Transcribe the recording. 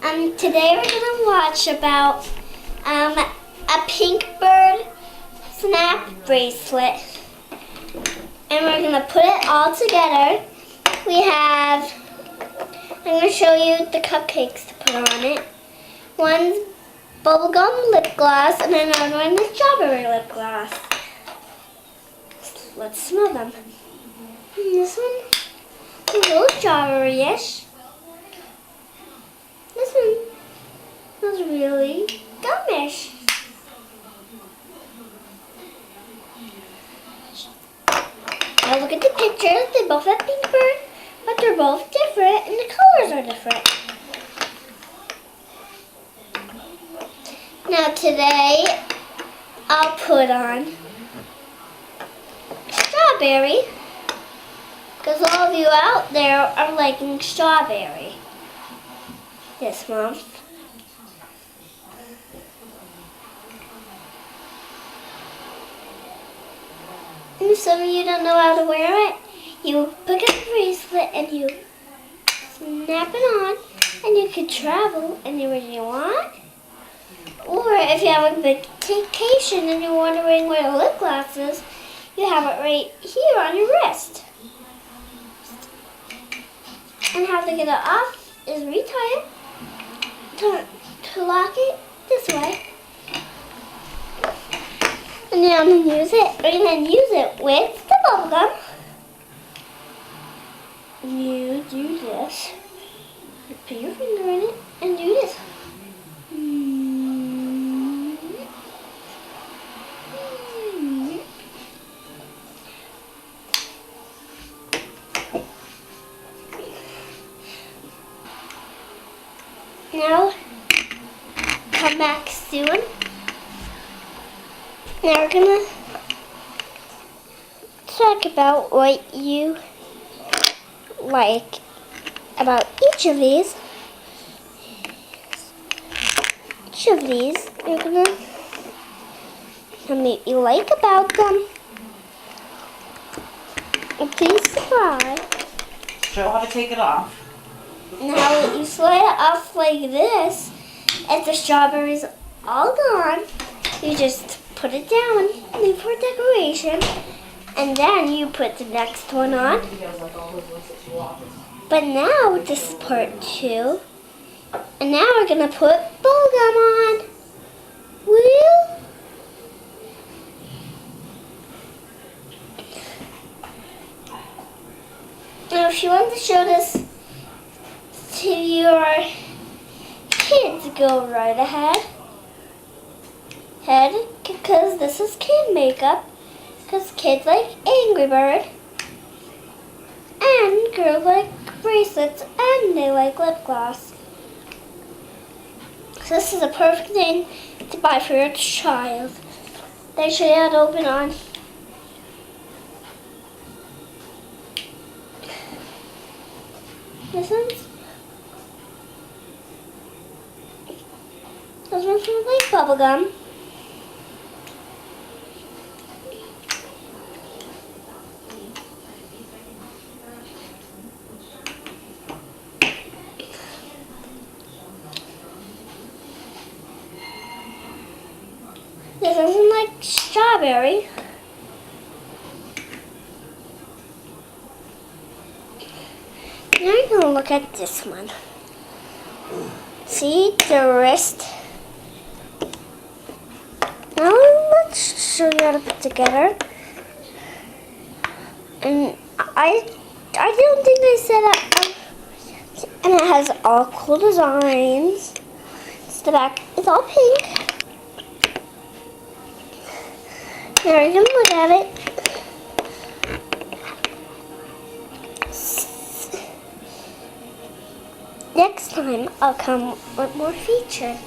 Today we're gonna watch about a pink bird snap bracelet, and we're gonna put it all together. I'm gonna show you the cupcakes to put on it. One's bubblegum lip gloss, and another one is strawberry lip gloss. Let's smell them. This one is a little strawberry-ish. This one smells really gummish. Now look at the pictures. They both have pink bird, but they're both different and the colors are different. Now today I'll put on strawberry, because all of you out there are liking strawberry this month. And if some of you don't know how to wear it, you pick up a bracelet and you snap it on, and you can travel anywhere you want. Or if you have a vacation and you're wondering where the lip gloss is, you have it right here on your wrist. And how to get it off is retie it, to lock it this way. And then I'm going to use it. We're going to use it with the bubble gum. You do this. You put your finger in it and do this. Now, come back soon. Now we're gonna talk about what you like about each of these. You're gonna tell me what you like about them. And please subscribe. Show how to take it off. Now you slide it off like this. If the strawberries all gone, you just put it down, leave for decoration, and then you put the next one on. But now this is part 2, and now we're gonna put bubblegum on. Woo! Now if you want to show this to your kids, go right ahead, because this is kid makeup, because kids like Angry Bird, and girls like bracelets, and they like lip gloss. So this is a perfect thing to buy for your child. They should have it open on. This one's Those ones smell like bubblegum. This doesn't like strawberry. Now you're going to look at this one. See the wrist? Now let's show you how to put together. And I don't think I said it. And it has all cool designs. It's the back. It's all pink. Now you can look at it. Next time I'll come with more features.